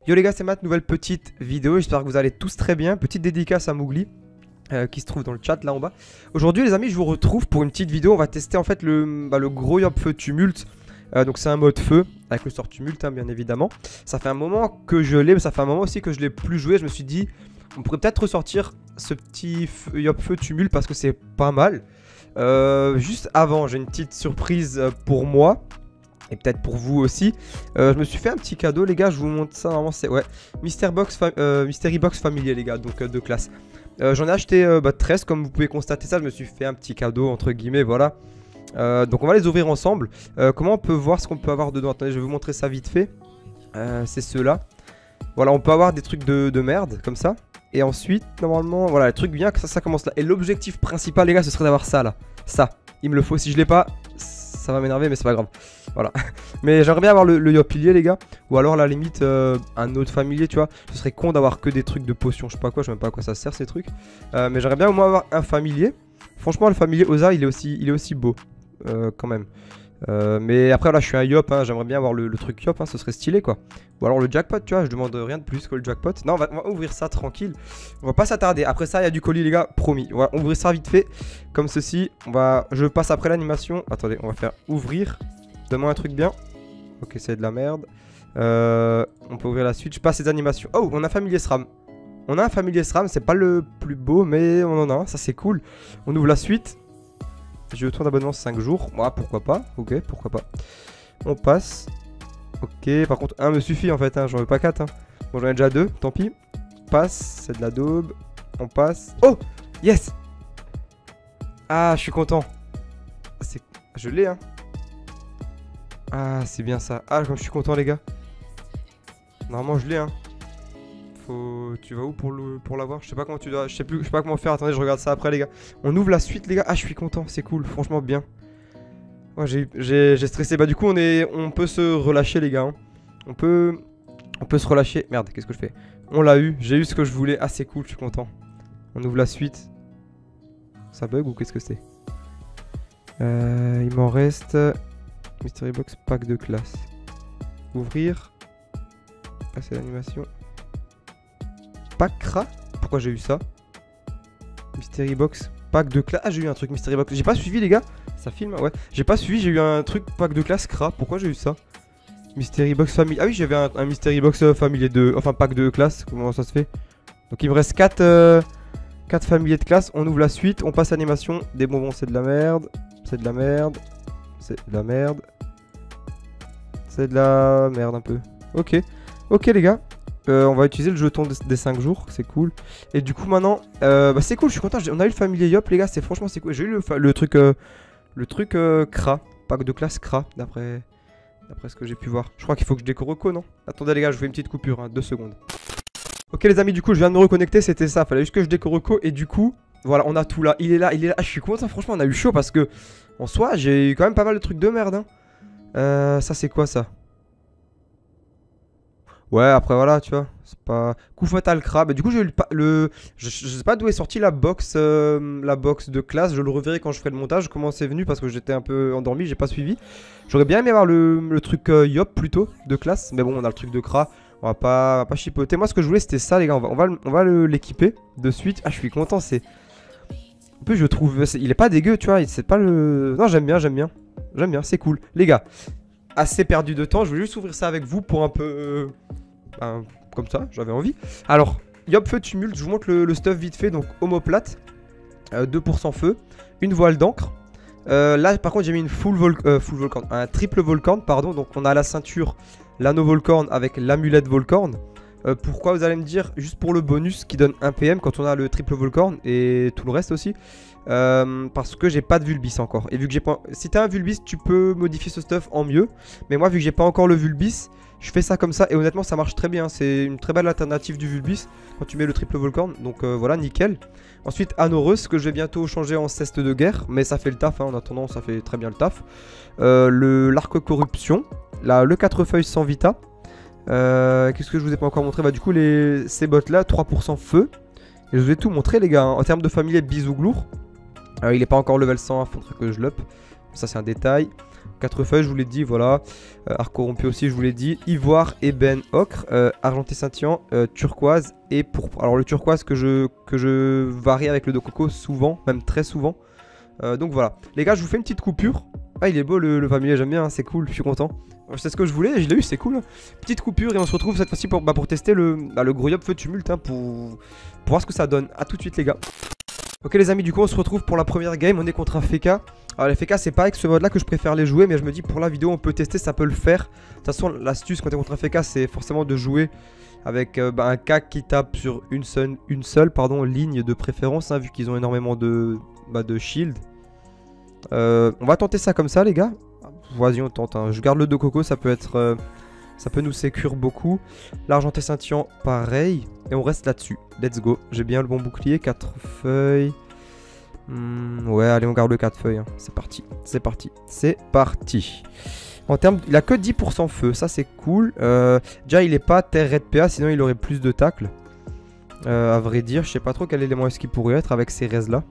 Yo les gars, c'est Matt, nouvelle petite vidéo, j'espère que vous allez tous très bien. Petite dédicace à Mowgli qui se trouve dans le chat là en bas. Aujourd'hui les amis, je vous retrouve pour une petite vidéo. On va tester en fait le gros Yop Feu Tumulte. Donc c'est un mode feu avec le sort Tumulte hein, bien évidemment. Ça fait un moment que je l'ai, mais ça fait un moment aussi que je l'ai plus joué. Je me suis dit, on pourrait peut-être ressortir ce petit Yop Feu Tumulte parce que c'est pas mal. Juste avant, j'ai une petite surprise pour moi. Et peut-être pour vous aussi. Je me suis fait un petit cadeau les gars, je vous montre ça. Normalement c'est Mystery Box familier les gars, donc de classe. J'en ai acheté 13 comme vous pouvez constater ça. Je me suis fait un petit cadeau entre guillemets, voilà. Donc on va les ouvrir ensemble. Comment on peut voir ce qu'on peut avoir dedans? Attendez, je vais vous montrer ça vite fait. C'est ceux-là. Voilà, on peut avoir des trucs de merde comme ça. Et ensuite normalement, voilà, le truc bien que ça commence là. Et l'objectif principal les gars, ce serait d'avoir ça là. Ça, il me le faut. Si je l'ai pas, ça va m'énerver mais c'est pas grave. Voilà. Mais j'aimerais bien avoir le Yop pilier les gars. Ou alors à la limite un autre familier tu vois. Ce serait con d'avoir que des trucs de potions. Je sais pas quoi, je sais même pas à quoi ça sert ces trucs. Mais j'aimerais bien au moins avoir un familier. Franchement le familier Oza il est aussi beau quand même. Mais après là je suis un Yop hein, j'aimerais bien avoir le truc Yop hein, ce serait stylé quoi. Ou alors le jackpot tu vois, je demande rien de plus que le jackpot. Non on va ouvrir ça tranquille. On va pas s'attarder, après ça il y a du colis les gars, promis. On va ouvrir ça vite fait, comme ceci. Je passe après l'animation. Attendez, on va faire ouvrir. Donne-moi un truc bien. Ok c'est de la merde. On peut ouvrir la suite, je passe les animations. Oh on a un familier SRAM. On a un familier SRAM, c'est pas le plus beau mais on en a un, ça c'est cool. On ouvre la suite. J'ai eu le temps d'abonnement 5 jours. Moi, pourquoi pas. Ok, pourquoi pas. On passe. Ok, par contre, un me suffit en fait. Hein. J'en veux pas 4. Hein. Bon, j'en ai déjà 2. Tant pis. Passe. C'est de la daube. On passe. Oh yes. Ah, je suis content. Je l'ai, hein. Ah, c'est bien ça. Ah, comme je suis content, les gars. Normalement, je l'ai, hein. Tu vas où pour l'avoir? Je sais pas comment tu dois. Je sais pas comment faire. Attendez, je regarde ça après les gars. On ouvre la suite les gars. Ah je suis content, c'est cool, franchement bien. Ouais, j'ai stressé. Bah du coup on peut se relâcher les gars hein. On peut se relâcher. Merde, qu'est-ce que je fais? On l'a eu, j'ai eu ce que je voulais. Ah c'est cool, je suis content. On ouvre la suite. Ça bug ou qu'est-ce que c'est? Il m'en reste Mystery Box pack de classe. Ouvrir. Ah c'est l'animation. Pack Kra. Pourquoi j'ai eu ça? Mystery Box pack de classe. Ah j'ai eu un truc Mystery Box. J'ai pas suivi les gars. Ça filme ouais. J'ai pas suivi, j'ai eu un truc pack de classe Kra. Pourquoi j'ai eu ça? Mystery Box famille. Ah oui j'avais un Mystery Box familier de. Enfin pack de classe. Comment ça se fait? Donc il me reste 4 familiers de classe. On ouvre la suite. On passe à l'animation. Des bonbons c'est de la merde. C'est de la merde. C'est de la merde. C'est de la merde un peu. Ok. Ok les gars. On va utiliser le jeton des 5 jours, c'est cool. Et du coup maintenant, c'est cool, je suis content. On a eu le familier Yop les gars, franchement c'est cool. J'ai eu le truc Kra, pack de classe Kra, d'après ce que j'ai pu voir. Je crois qu'il faut que je décore Reco, non? Attendez les gars, je vous fais une petite coupure, hein, 2 secondes. Ok les amis, du coup je viens de me reconnecter, c'était ça. Fallait juste que je décore Reco et du coup, voilà, on a tout là. Il est là. Ah, je suis content, franchement on a eu chaud parce que, en soi, j'ai eu quand même pas mal de trucs de merde. Hein. Ça c'est quoi ça? Ouais, après voilà, tu vois, c'est pas... Coup fatal crabe. Et du coup, j'ai eu je sais pas d'où est sortie la box de classe. Je le reverrai quand je ferai le montage. Comment c'est venu parce que j'étais un peu endormi, j'ai pas suivi. J'aurais bien aimé avoir le truc Yop plutôt de classe. Mais bon, on a le truc de Kra. On va pas chipoter. Moi, ce que je voulais, c'était ça, les gars. On va l'équiper de suite. Ah, je suis content, c'est... En plus, je trouve... Il est pas dégueu, tu vois. C'est pas le... Non, j'aime bien. J'aime bien, c'est cool. Les gars, assez perdu de temps. Je voulais juste ouvrir ça avec vous pour un peu... comme ça, j'avais envie. Alors, Yop Feu Tumulte, je vous montre le stuff vite fait. Donc, omoplate, 2% feu, une voile d'encre. Là, par contre, j'ai mis une un triple volcorn, pardon. Donc, on a la ceinture, l'anneau volcorn avec l'amulette volcorn. Pourquoi vous allez me dire? Juste pour le bonus qui donne 1 PM quand on a le triple volcorn et tout le reste aussi. Parce que j'ai pas de Vulbis encore. Et vu que j'ai pas... Si t'as un Vulbis, tu peux modifier ce stuff en mieux. Mais moi, vu que j'ai pas encore le Vulbis, je fais ça comme ça. Et honnêtement, ça marche très bien. C'est une très belle alternative du Vulbis quand tu mets le triple volcorn. Donc voilà, nickel. Ensuite, Anoreuse, que je vais bientôt changer en ceste de guerre. Mais ça fait le taf, hein. En attendant, ça fait très bien le taf. L'arc corruption. Le 4 feuilles sans vita. Qu'est-ce que je vous ai pas encore montré? Bah du coup ces bottes là 3% feu. Et je vous ai tout montré les gars hein. En termes de familier Bisouglour, il est pas encore level 100, faudrait que je l'up. Ça c'est un détail. 4 feuilles, je vous l'ai dit, voilà. Arc corrompu aussi, je vous l'ai dit. Ivoire, ébène, ocre, argenté scintillant, turquoise et pourpre. Alors le turquoise que je varie avec le de coco souvent, même très souvent. Donc voilà. Les gars, je vous fais une petite coupure. Ah, il est beau le familier, j'aime bien, hein, c'est cool, je suis content. C'est ce que je voulais, je l'ai eu, c'est cool. Petite coupure et on se retrouve cette fois-ci pour tester le gros yop feu tumulte, hein, pour voir ce que ça donne. A tout de suite les gars. Ok les amis, du coup on se retrouve pour la première game, on est contre un Feka. Alors les Feka c'est pas avec ce mode là que je préfère les jouer, mais je me dis pour la vidéo on peut tester, ça peut le faire. De toute façon l'astuce quand on est contre un Feka c'est forcément de jouer avec un CAC qui tape sur une seule ligne de préférence, hein, vu qu'ils ont énormément de shield. On va tenter ça comme ça les gars. Vas-y on tente, hein. Je garde le de coco, ça peut être... ça peut nous sécure beaucoup. L'argenté scintillant, pareil. Et on reste là-dessus. Let's go. J'ai bien le bon bouclier. 4 feuilles. Ouais, allez, on garde le 4 feuilles. Hein. C'est parti. C'est parti. C'est parti. En termes... Il a que 10% feu. Ça, c'est cool. Déjà, il est pas terre red PA. Sinon, il aurait plus de tacle. À vrai dire, je sais pas trop quel élément est-ce qu'il pourrait être avec ces raises là.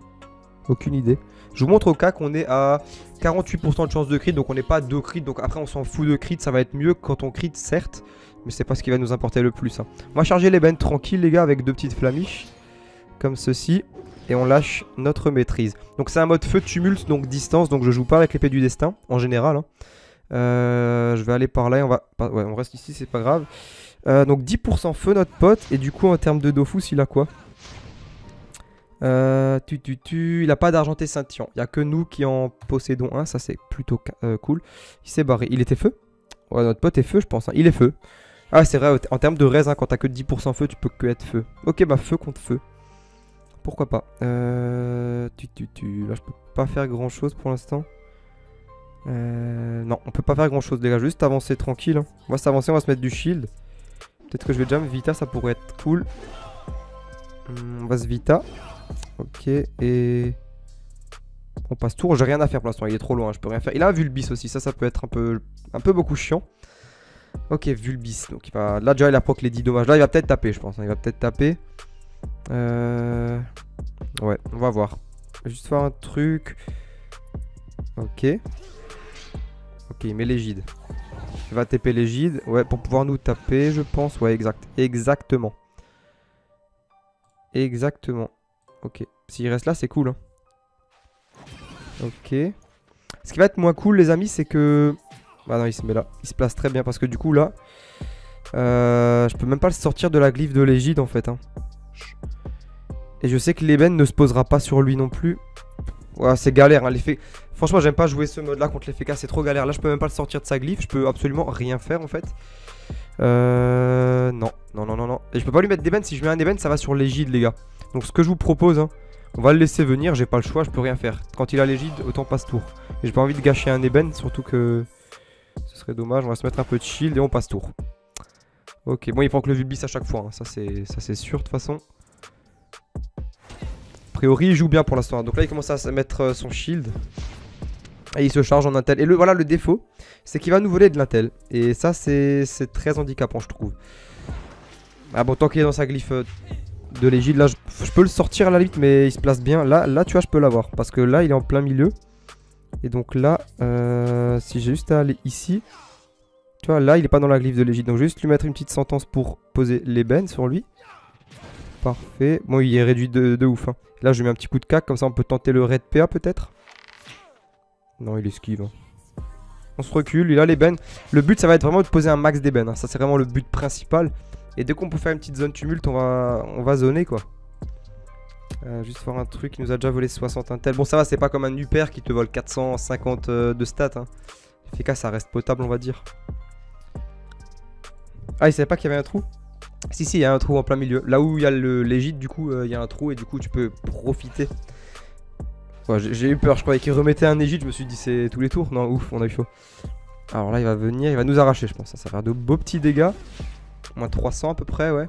Aucune idée. Je vous montre au cas qu'on est à 48% de chance de crit, donc on n'est pas à 2 crits, donc après on s'en fout de crit, ça va être mieux quand on crit certes, mais c'est pas ce qui va nous importer le plus. Hein. On va charger l'ébène tranquille les gars avec 2 petites flamiches, comme ceci, et on lâche notre maîtrise. Donc c'est un mode feu tumulte, donc distance, donc je joue pas avec l'épée du destin, en général. Hein. Je vais aller par là et on va... Ouais, on reste ici, c'est pas grave. Donc 10% feu notre pote, et du coup en termes de Dofus il a quoi ? Il a pas d'argenté scintillant. Il n'y a que nous qui en possédons un. Ça, c'est plutôt cool. Il s'est barré. Il était feu. Ouais, notre pote est feu, je pense. Hein. Il est feu. Ah, c'est vrai. En termes de raise, hein, quand t'as que 10% feu, tu peux que être feu. Ok, bah feu contre feu. Pourquoi pas. Là, je peux pas faire grand chose pour l'instant. Non, on peut pas faire grand chose, les gars. Juste avancer tranquille. Hein. On va s'avancer, on va se mettre du shield. Peut-être que je vais jam Vita, ça pourrait être cool. On va se Vita. Ok, et on passe tour. J'ai rien à faire pour l'instant, il est trop loin, je peux rien faire. Il a un Vulbis aussi, ça peut être un peu beaucoup chiant. Ok, Vulbis, donc il va... Là déjà il a proc les 10 dommages. Là il va peut-être taper, je pense, hein. Il va peut-être taper. Ouais, on va voir. Juste faire un truc. Ok. Ok, il met l'égide. Il va TP l'égide, ouais, pour pouvoir nous taper, je pense. Ouais, exactement. Exactement. Ok, s'il reste là, c'est cool. Hein. Ok. Ce qui va être moins cool, les amis, c'est que... Ah non, il se met là. Il se place très bien parce que du coup, là... je peux même pas le sortir de la glyphe de l'égide, en fait. Hein. Et je sais que l'ébène ne se posera pas sur lui non plus. Ouais, c'est galère. Hein, franchement, j'aime pas jouer ce mode-là contre les FK. C'est trop galère. Là, je peux même pas le sortir de sa glyphe. Je peux absolument rien faire, en fait. Non. Et je peux pas lui mettre d'ébène. Si je mets un ébène, ça va sur l'égide, les gars. Donc ce que je vous propose, hein, on va le laisser venir, j'ai pas le choix, je peux rien faire. Quand il a l'égide, autant passe tour. Et j'ai pas envie de gâcher un ébène, surtout que ce serait dommage. On va se mettre un peu de shield et on passe tour. Ok, bon il prend que le Vulbis à chaque fois, hein. Ça c'est sûr de toute façon. A priori il joue bien pour l'instant, donc là il commence à se mettre son shield. Et il se charge en intel. Et voilà le défaut, c'est qu'il va nous voler de l'intel. Et ça c'est très handicapant je trouve. Ah bon, tant qu'il est dans sa glyphe... de l'égide, là je peux le sortir à la limite, mais il se place bien. Là tu vois, je peux l'avoir parce que là il est en plein milieu. Et donc là, si j'ai juste à aller ici, tu vois, là il est pas dans la glyphe de l'égide. Donc je vais juste lui mettre une petite sentence pour poser l'ébène sur lui. Parfait. Bon, il est réduit de ouf. Hein. Là je lui mets un petit coup de cac, comme ça on peut tenter le raid PA peut-être. Non, il esquive. Hein. On se recule, il a l'ébène. Le but ça va être vraiment de poser un max d'ébène. Hein. Ça c'est vraiment le but principal. Et dès qu'on peut faire une petite zone tumulte, on va zoner quoi. Juste faire un truc, il nous a déjà volé 60 intel. Bon ça va, c'est pas comme un Uper qui te vole 450 de stats. Hein. FK ça reste potable on va dire. Ah il savait pas qu'il y avait un trou? Si il y a un trou en plein milieu. Là où il y a l'égide du coup il y a un trou et du coup tu peux profiter. Ouais, j'ai eu peur, je croyais qu'il remettait un égide, je me suis dit c'est tous les tours. Non ouf, on a eu chaud. Alors là il va venir, il va nous arracher je pense. Ça va faire de beaux petits dégâts. Moins 300 à peu près, ouais.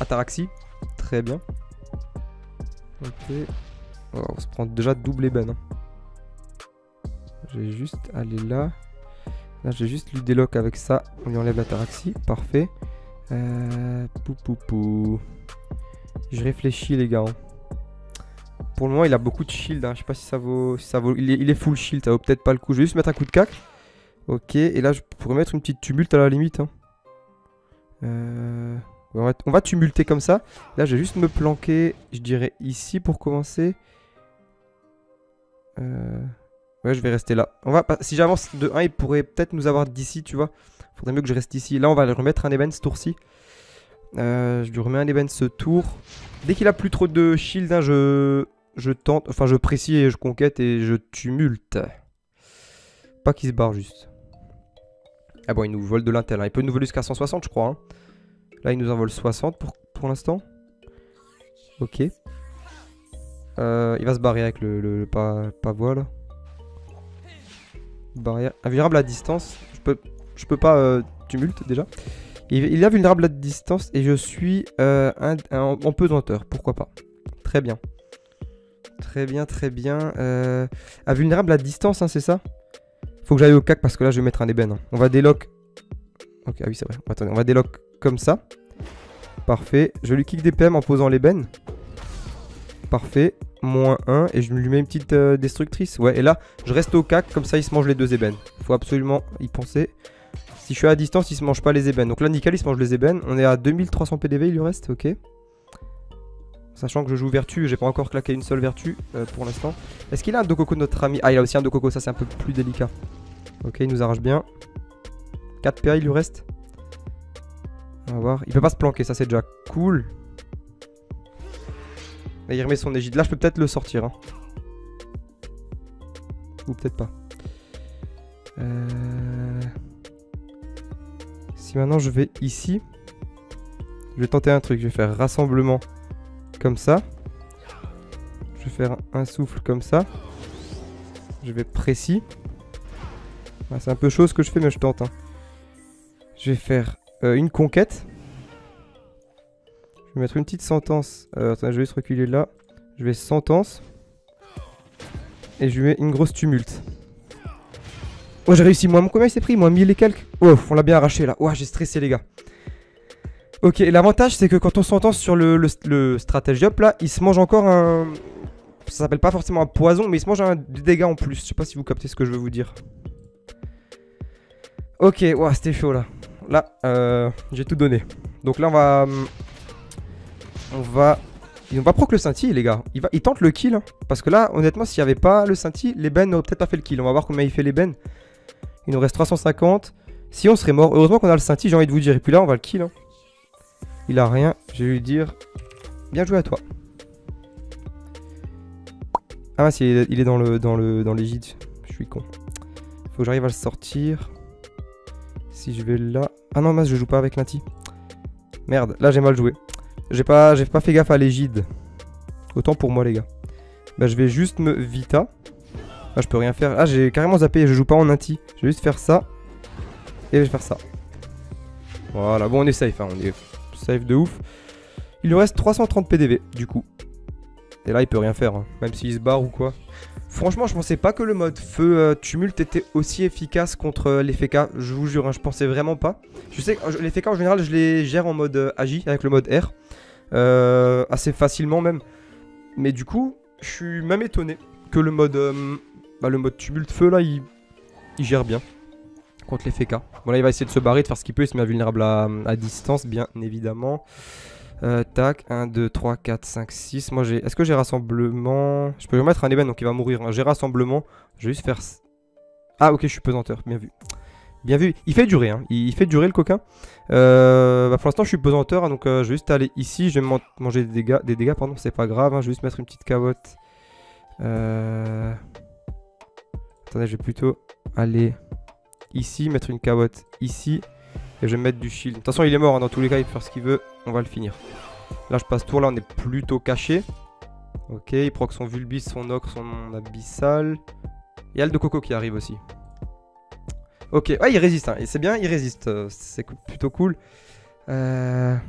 Ataraxie, très bien. Ok. Oh, on se prend déjà double ébène. Hein. Je vais juste aller là. Là, j'ai juste lui déloc avec ça. On lui enlève l'ataraxie, parfait. Pou. Je réfléchis, les gars. Hein. Pour le moment, il a beaucoup de shield. Hein. Je sais pas si ça vaut. Il est full shield. Ça vaut peut-être pas le coup. Je vais juste mettre un coup de cac. Ok. Et là, je pourrais mettre une petite tumulte à la limite. Hein. On va tumulter comme ça. Là, je vais juste me planquer. Je dirais ici pour commencer. Ouais, je vais rester là. Si j'avance de 1, il pourrait peut-être nous avoir d'ici, tu vois. Faudrait mieux que je reste ici. Là, on va le remettre un event ce tour-ci. Je lui remets un event ce tour. Dès qu'il a plus trop de shield, hein, je tente. Enfin, je précise et je conquête et je tumulte. Pas qu'il se barre juste. Ah bon, il nous vole de l'intel. Hein. Il peut nous voler jusqu'à 160, je crois. Hein. Là, il nous en vole 60 pour l'instant. Ok. Il va se barrer avec le pavois là. Barrière. Invulnérable à distance. Je peux pas tumulte déjà. Il est vulnérable à distance et je suis en pesanteur. Pourquoi pas. Très bien. Très bien, très bien. Invulnérable à distance, hein, c'est ça? Faut que j'aille au cac parce que là je vais mettre un ébène. Hein. On va déloc. Ok, ah oui, c'est vrai. Attendez, on va déloc comme ça. Parfait. Je lui kick des PM en posant l'ébène. Parfait. -1 et je lui mets une petite destructrice. Ouais, et là, je reste au cac, comme ça il se mange les 2 ébènes. Faut absolument y penser. Si je suis à distance, il se mange pas les ébènes. Donc là, nickel, il se mange les ébènes. On est à 2300 PDV, il lui reste, ok. Sachant que je joue vertu, j'ai pas encore claqué une seule vertu pour l'instant. Est-ce qu'il a un Dokoko de notre ami? Ah, il a aussi un Dokoko, ça c'est un peu plus délicat. Ok, il nous arrache bien. 4 PA, il lui reste. On va voir. Il peut pas se planquer, ça c'est déjà cool. Et il remet son égide. Là, je peux peut-être le sortir. Hein. Ou peut-être pas. Si maintenant je vais ici, je vais tenter un truc. Je vais faire rassemblement comme ça. Je vais faire un souffle comme ça. Je vais précis. Ah, c'est un peu chaud ce que je fais, mais je tente. Hein. Je vais faire une conquête. Je vais mettre une petite sentence. Attends, je vais juste reculer là. Je vais sentence. Et je lui mets une grosse tumulte. Oh, j'ai réussi. Moi, combien il s'est pris? Moi, 1000 et quelques. Oh, on l'a bien arraché là. Oh, j'ai stressé, les gars. Ok, l'avantage, c'est que quand on sentence sur le stratégie up là, il se mange encore un. Ça s'appelle pas forcément un poison, mais il se mange des dégâts en plus. Je sais pas si vous captez ce que je veux vous dire. Ok, wow, c'était chaud là. Là, j'ai tout donné. Donc là, on va proc le scintille, les gars. Il tente le kill. Hein, parce que là, honnêtement, s'il n'y avait pas le scintille, l'ébène n'aurait peut-être pas fait le kill. On va voir combien il fait l'ébène. Il nous reste 350. Si on serait mort, heureusement qu'on a le scintille, j'ai envie de vous dire. Et puis là, on va le kill. Hein. Il a rien. Je vais lui dire bien joué à toi. Ah mince, il est dans l'égide. Je suis con. Faut que j'arrive à le sortir. Si je vais là. Ah non, mince, je joue pas avec Nati. Merde, là j'ai mal joué. J'ai pas fait gaffe à l'égide. Autant pour moi, les gars. Bah, je vais juste me vita. Là, je peux rien faire. Ah, j'ai carrément zappé. Je joue pas en Nati. Je vais juste faire ça. Et je vais faire ça. Voilà, bon, on est safe. Hein. On est safe de ouf. Il lui reste 330 PDV, du coup. Et là, il peut rien faire. Hein. Même s'il se barre ou quoi. Franchement, je pensais pas que le mode feu tumulte était aussi efficace contre les FK. Je vous jure, hein, je pensais vraiment pas. Je sais que les FK en général, je les gère en mode agi avec le mode R. Assez facilement même. Mais du coup, je suis même étonné que le mode tumulte feu là, il gère bien contre les FK. Bon là, il va essayer de se barrer, de faire ce qu'il peut. Il se met vulnérable à distance, bien évidemment. Tac, 1, 2, 3, 4, 5, 6. Moi, est-ce que j'ai rassemblement? Je peux lui mettre un ébène, donc il va mourir. Hein. J'ai rassemblement. Je vais juste faire. Ah, ok, je suis pesanteur. Bien vu. Bien vu. Il fait durer, hein. Il fait durer le coquin. Pour l'instant, je suis pesanteur. Hein, donc, je vais juste aller ici. Je vais manger des dégâts, pardon. C'est pas grave. Hein. Je vais juste mettre une petite cavotte. Attendez, je vais plutôt aller ici. Mettre une cavotte ici. Et je vais mettre du shield. De toute façon, il est mort. Hein. Dans tous les cas, il peut faire ce qu'il veut. On va le finir. Là, je passe tour. Là, on est plutôt caché. Ok, il proc son Vulbis, son Ocre, son Abyssal. Il y a le de Coco qui arrive aussi. Ok, ouais, il résiste. Hein. Et c'est bien, il résiste. C'est plutôt cool. On va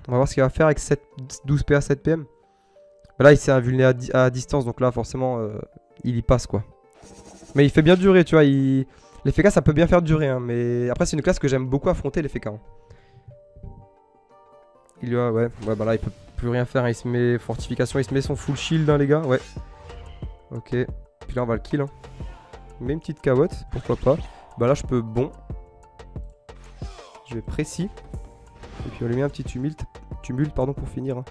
voir ce qu'il va faire avec 12 PA, 7 PM. Là, il s'est invulné à distance. Donc là, forcément, il y passe, quoi. Mais il fait bien durer, tu vois. Les FK, ça peut bien faire durer. Hein, mais après, c'est une classe que j'aime beaucoup affronter, les FK. Hein. Il y a, ouais, bah là, il peut plus rien faire, hein. Il se met fortification, il se met son full shield, hein, les gars. Ouais. Ok. Puis là, on va le kill. Hein. Il met une petite carotte, pourquoi pas. Bah là, je peux bon. Je vais précis. Et puis on lui met un petit tumulte pardon, pour finir. Hein.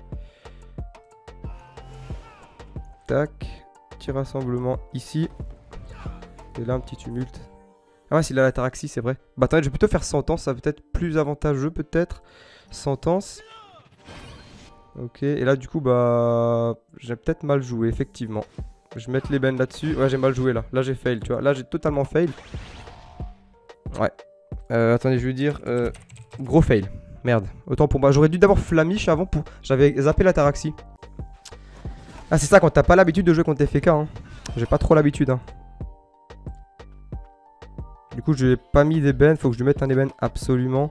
Tac. Petit rassemblement ici. Et là, un petit tumulte. Ah ouais, s'il a l'ataraxie, c'est vrai. Bah attendez, je vais plutôt faire sentence, ça va peut-être plus avantageux, peut-être. Sentence. Ok, et là, du coup, bah... j'ai peut-être mal joué, effectivement. Je vais mettre l'ébène là-dessus. Ouais, j'ai mal joué, là. Là, j'ai fail, tu vois. Là, j'ai totalement fail. Ouais. Attendez, je veux dire... gros fail. Merde. Autant pour moi. J'aurais dû d'abord flamiche avant pour... J'avais zappé l'ataraxie. Ah, c'est ça, quand t'as pas l'habitude de jouer contre FK, hein. J'ai pas trop l'habitude, hein. Du coup, je lui ai pas mis d'ébène. Faut que je lui mette un ébène absolument.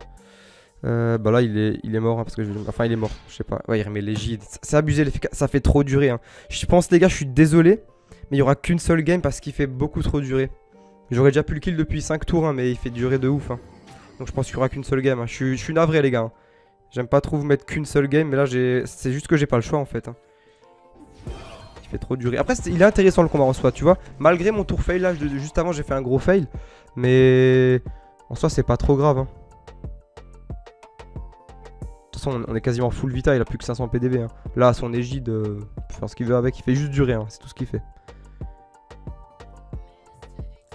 Bah là, il est mort. Hein, parce que enfin, il est mort. Je sais pas. Ouais, il remet l'égide. C'est abusé, les FK. Ça fait trop durer. Hein. Je pense, les gars, je suis désolé. Mais il y aura qu'une seule game parce qu'il fait beaucoup trop durer. J'aurais déjà pu le kill depuis 5 tours. Hein, mais il fait durer de ouf. Hein. Donc, je pense qu'il y aura qu'une seule game. Hein. Je suis navré, les gars. Hein. J'aime pas trop vous mettre qu'une seule game. Mais là, c'est juste que j'ai pas le choix, en fait. Hein. Fait trop durer. Après, il est intéressant le combat en soi, tu vois. Malgré mon tour fail là, juste avant, j'ai fait un gros fail. Mais en soi, c'est pas trop grave. Hein. De toute façon, on est quasiment full vita, il a plus que 500 PDB. Hein. Là, son égide, il peut faire ce qu'il veut avec, il fait juste durer. Hein. C'est tout ce qu'il fait.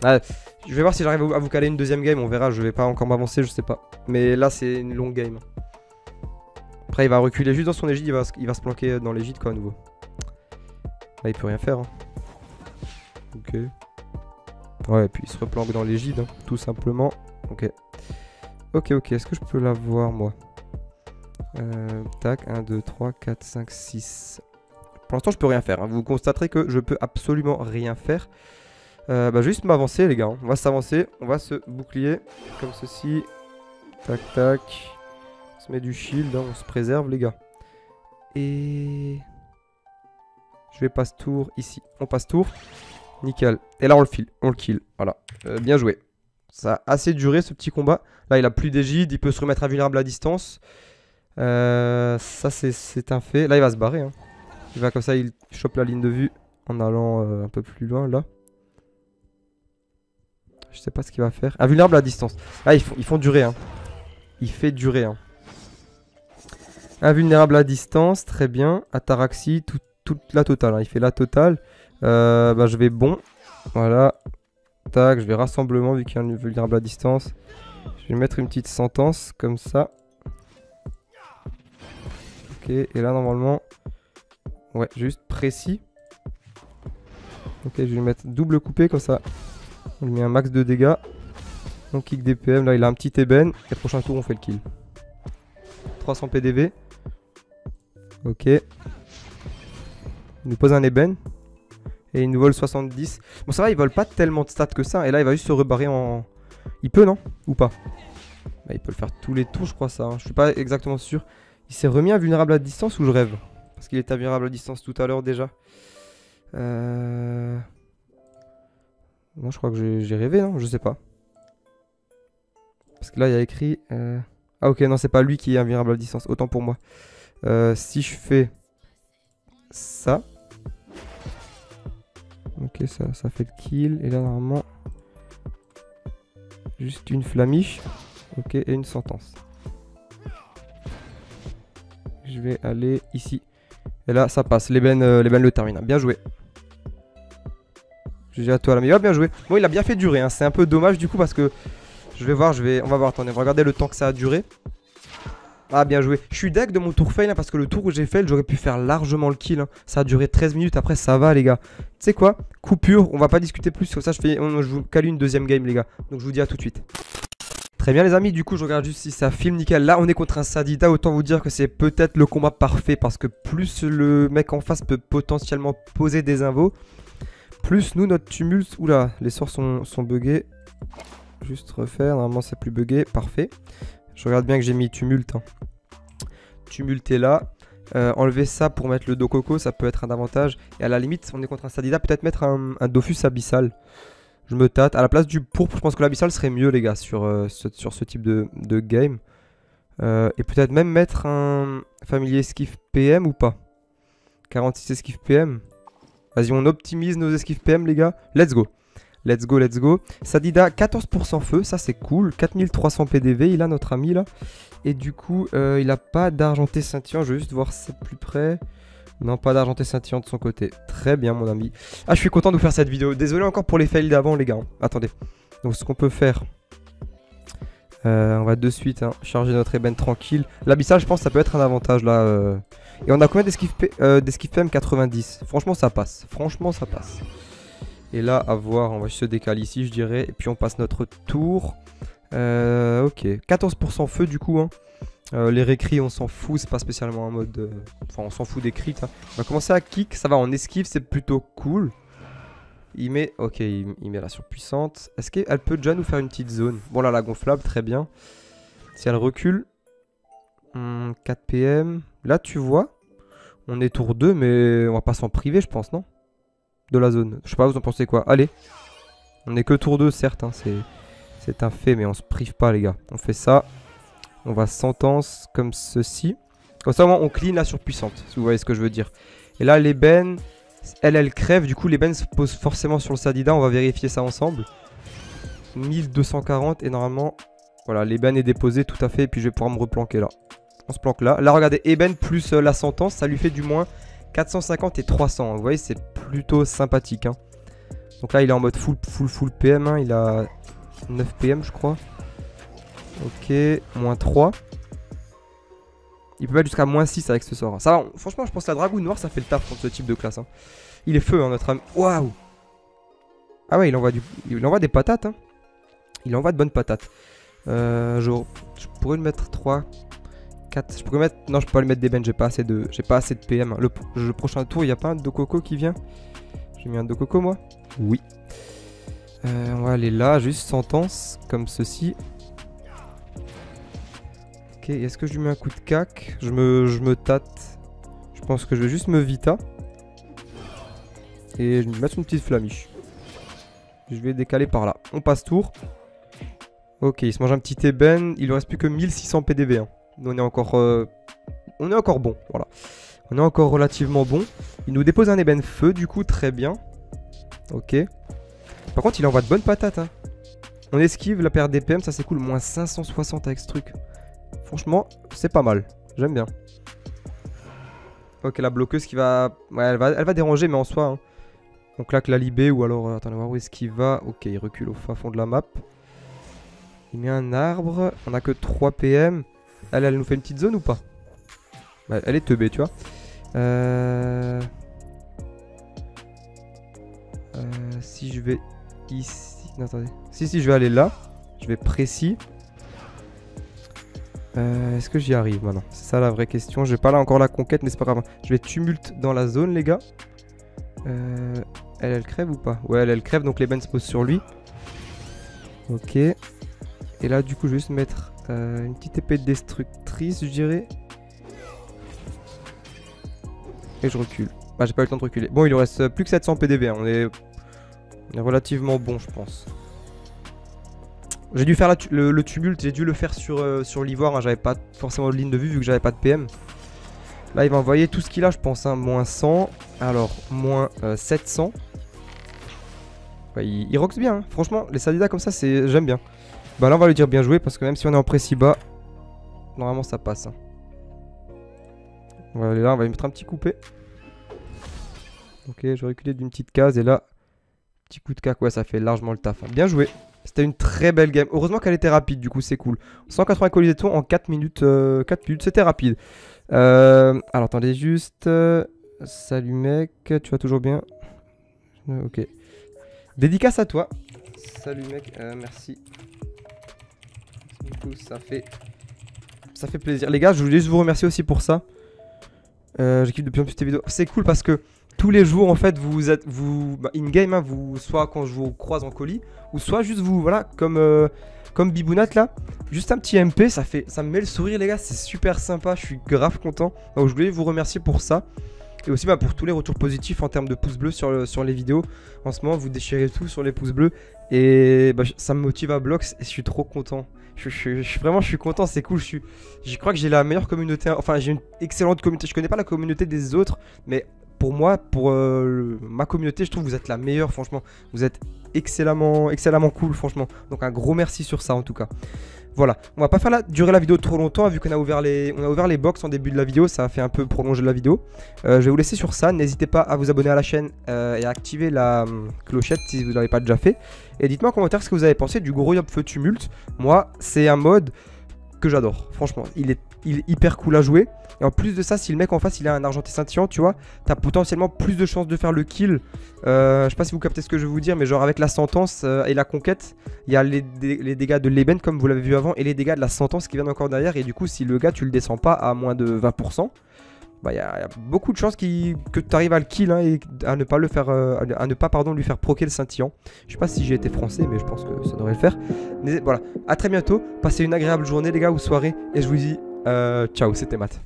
Ah, je vais voir si j'arrive à vous caler une deuxième game, on verra. Je vais pas encore m'avancer, je sais pas. Mais là, c'est une longue game. Après, il va reculer juste dans son égide, il va se planquer dans l'égide quoi à nouveau. Là, il peut rien faire. Hein. Ok. Ouais, et puis il se replanque dans l'égide, hein, tout simplement. Ok. Ok, ok. Est-ce que je peux l'avoir, moi? Tac. 1, 2, 3, 4, 5, 6. Pour l'instant, je peux rien faire. Hein. Vous constaterez que je peux absolument rien faire. Bah, je vais juste m'avancer, les gars. Hein. On va s'avancer. On va se bouclier comme ceci. Tac, tac. On se met du shield. Hein. On se préserve, les gars. Et... je vais passe tour ici. On passe tour. Nickel. Et là, on le file. On le kill. Voilà. Bien joué. Ça a assez duré, ce petit combat. Là, il a plus d'égide. Il peut se remettre invulnérable à distance. Ça, c'est un fait. Là, il va se barrer. Hein. Il va comme ça, il chope la ligne de vue en allant un peu plus loin, là. Je sais pas ce qu'il va faire. Invulnérable à distance. Là, ils font durer. Hein. Il fait durer. Hein. Invulnérable à distance. Très bien. Ataraxie. Toute la totale. Hein. Il fait la totale. Bah, je vais bon. Voilà. Tac. Je vais rassemblement vu qu'il y a un invulnérable à distance. Je vais mettre une petite sentence comme ça. Ok. Et là, normalement... ouais, juste précis. Ok, je vais lui mettre double coupé comme ça. On lui met un max de dégâts. On kick DPM. Là, il a un petit ébène. Et prochain tour, on fait le kill. 300 PDV. Ok. Il nous pose un ébène. Et il nous vole 70. Bon, ça va, il vole pas tellement de stats que ça. Et là, il va juste se rebarrer en... il peut, non? Ou pas? Bah, il peut le faire tous les tours, je crois, ça. Hein. Je suis pas exactement sûr. Il s'est remis invulnérable à distance ou je rêve? Parce qu'il était invulnérable à distance tout à l'heure déjà. Non, je crois que j'ai rêvé, non? Je sais pas. Parce que là, il y a écrit... ah ok, non, c'est pas lui qui est invulnérable à distance. Autant pour moi. Si je fais ça... ok, ça fait le kill. Et là, normalement... juste une flamiche. Ok, et une sentence. Je vais aller ici. Et là, ça passe. L'ébène le termine. Bien joué. GG à toi, l'ami. Bien joué. Bon, il a bien fait durer. Hein. C'est un peu dommage du coup parce que... je vais voir, on va voir. Attendez, on va regarder le temps que ça a duré. Ah, bien joué. Je suis deg de mon tour fail hein, parce que le tour où j'ai fail, j'aurais pu faire largement le kill. Hein. Ça a duré 13 minutes. Après, ça va, les gars. Tu sais quoi? Coupure. On va pas discuter plus sur ça. Je vous cale une deuxième game, les gars. Donc, je vous dis à tout de suite. Très bien, les amis. Du coup, je regarde juste si ça filme nickel. Là, on est contre un Sadida. Autant vous dire que c'est peut-être le combat parfait parce que plus le mec en face peut potentiellement poser des invos, plus nous, notre tumulte. Oula, les sorts sont buggés. Juste refaire. Normalement, c'est plus buggé. Parfait. Je regarde bien que j'ai mis tumulte. Hein. Tumulte est là. Enlever ça pour mettre le Dokoko, ça peut être un avantage. Et à la limite, on est contre un Sadida. Peut-être mettre un Dofus abyssal. Je me tâte. À la place du pourpre, je pense que l'abyssal serait mieux, les gars, sur ce type de game. Et peut-être même mettre un familier esquive PM ou pas. 46 esquive PM. Vas-y, on optimise nos esquives PM, les gars. Let's go. Let's go, let's go. Sadida, 14% feu, ça c'est cool. 4300 PDV, il a notre ami là. Et du coup, il a pas d'argenté scintillant. Je vais juste voir ça de plus près. Non, pas d'argenté scintillant de son côté. Très bien, mon ami. Ah, je suis content de vous faire cette vidéo. Désolé encore pour les fails d'avant, les gars. Attendez. Donc, ce qu'on peut faire... on va de suite charger notre ébène tranquille. L'abyssal, je pense que ça peut être un avantage là. Et on a combien d'esquive PM? 90. Franchement, ça passe. Franchement, ça passe. Et là, à voir, on va juste se décaler ici, je dirais. Et puis on passe notre tour. Ok. 14% feu du coup. Les récrits, on s'en fout. C'est pas spécialement un mode... Enfin, on s'en fout des crits. On va commencer à kick. Ça va en esquive, c'est plutôt cool. Il met... Ok, il met la surpuissante. Est-ce qu'elle peut déjà nous faire une petite zone? Bon, là, la gonflable, très bien. Si elle recule... 4 PM. Là, tu vois, on est tour 2, mais on va pas s'en priver, je pense, non? De la zone. Je sais pas, vous en pensez quoi? Allez. On est que tour 2, certes. C'est un fait, mais on se prive pas, les gars. On fait ça. On va sentence comme ceci. Comme ça, on clean la surpuissante, si vous voyez ce que je veux dire. Et là, l'ébène... Elle crève, du coup l'ébène se pose forcément sur le Sadida, on va vérifier ça ensemble. 1240 et normalement, voilà, l'ébène est déposé tout à fait et puis je vais pouvoir me replanquer là. On se planque là. Là regardez, ébène plus la sentence, ça lui fait du moins 450 et 300, vous voyez c'est plutôt sympathique. Donc là il est en mode full PM, il a 9 PM je crois. Ok, moins 3. Il peut mettre jusqu'à moins 6 avec ce sort. Ça va, franchement, je pense que la dragoune noire, ça fait le taf contre ce type de classe. Il est feu, notre ami. Waouh! Ah ouais, il envoie des patates. Il envoie de bonnes patates. Je pourrais lui mettre 3, 4. Je pourrais mettre... Non, je peux pas lui mettre des bennes. J'ai pas assez de PM. Le prochain tour, il n'y a pas un Dokoko qui vient? J'ai mis un Dokoko, moi? Oui. On va aller là, juste sentence, comme ceci. Ok, est-ce que je lui mets un coup de cac? Je me tâte. Je pense que je vais juste me vita. Et je vais mettre une petite flamiche. Je vais décaler par là. On passe tour. Ok, il se mange un petit ébène. Il ne reste plus que 1600 PDV. On est encore bon. Voilà. On est encore relativement bon. Il nous dépose un ébène feu, du coup, très bien. Ok. Par contre, il envoie de bonnes patates. On esquive la perte d'EPM, ça c'est cool. Moins 560 avec ce truc. Franchement, c'est pas mal. J'aime bien. Ok, la bloqueuse qui va... Ouais, elle va déranger, mais en soi... Donc là, que la libé ou alors... attendez, on va voir où est-ce qu'il va. Ok, il recule au fin fond de la map. Il met un arbre. On a que 3 PM. Elle nous fait une petite zone ou pas? Bah, elle est teubée, tu vois. Si je vais ici... Non, attendez. Si, je vais aller là. Je vais précis. Est-ce que j'y arrive maintenant? C'est ça la vraie question. Je vais pas là encore la conquête, mais c'est pas grave. Je vais tumulte dans la zone, les gars. Elle crève ou pas? Ouais, elle crève, donc les bennes se posent sur lui. Ok. Et là, du coup, je vais juste mettre une petite épée destructrice, je dirais. Et je recule. Bah, j'ai pas eu le temps de reculer. Bon, il nous reste plus que 700 PDV. On est relativement bon, je pense. J'ai dû faire le tumulte, j'ai dû le faire sur l'ivoire, j'avais pas forcément de ligne de vue vu que j'avais pas de PM. Là il va envoyer tout ce qu'il a je pense, moins 100, alors moins 700. Ouais, il roxe bien, franchement les Sadida comme ça j'aime bien. Bah là on va lui dire bien joué parce que même si on est en précis bas, normalement ça passe. On va aller là, on va lui mettre un petit coupé. Ok, je vais reculer d'une petite case et là, petit coup de cac, ouais ça fait largement le taf. Bien joué. C'était une très belle game. Heureusement qu'elle était rapide, du coup, c'est cool. 180 colis d'éton en 4 minutes. 4 minutes, c'était rapide. Alors, attendez juste. Salut, mec. Tu vas toujours bien? Ok. Dédicace à toi. Salut, mec. Merci. Du coup, ça fait plaisir. Les gars, je voulais juste vous remercier aussi pour ça. J'équipe de plus en plus tes vidéos. C'est cool parce que tous les jours en fait vous êtes in-game vous soit quand je vous croise en colis ou soit juste vous voilà comme Bibounat là, juste un petit MP, ça me met le sourire les gars, c'est super sympa, je suis grave content. Donc je voulais vous remercier pour ça. Et aussi pour tous les retours positifs en termes de pouces bleus sur les vidéos. En ce moment, vous déchirez tout sur les pouces bleus. Et ça me motive à Blox et je suis trop content. Vraiment, je suis content, c'est cool. Je crois que j'ai la meilleure communauté. Enfin, j'ai une excellente communauté. Je connais pas la communauté des autres, mais pour moi, pour ma communauté, je trouve que vous êtes la meilleure, franchement. Vous êtes excellemment cool, franchement. Donc un gros merci sur ça en tout cas. Voilà, on va pas faire durer la vidéo trop longtemps vu qu'on a ouvert les box en début de la vidéo, ça a fait un peu prolonger la vidéo. Je vais vous laisser sur ça, n'hésitez pas à vous abonner à la chaîne et à activer la clochette si vous ne l'avez pas déjà fait. Et dites-moi en commentaire ce que vous avez pensé du gros Yop Feu Tumulte. Moi, c'est un mode que j'adore, franchement, il est hyper cool à jouer. Et en plus de ça, si le mec en face il a un argenté scintillant, tu vois, t'as potentiellement plus de chances de faire le kill. Je sais pas si vous captez ce que je veux vous dire, mais genre avec la sentence et la conquête, il y a les dégâts de l'ébène comme vous l'avez vu avant et les dégâts de la sentence qui viennent encore derrière. Et du coup, si le gars tu le descends pas à moins de 20%, bah il y a beaucoup de chances que tu arrives à le kill, hein, et à ne pas le faire, lui faire proquer le scintillant. Je sais pas si j'ai été français, mais je pense que ça devrait le faire. Mais voilà, à très bientôt, passez une agréable journée les gars ou soirée et je vous dis ciao, c'était Matt.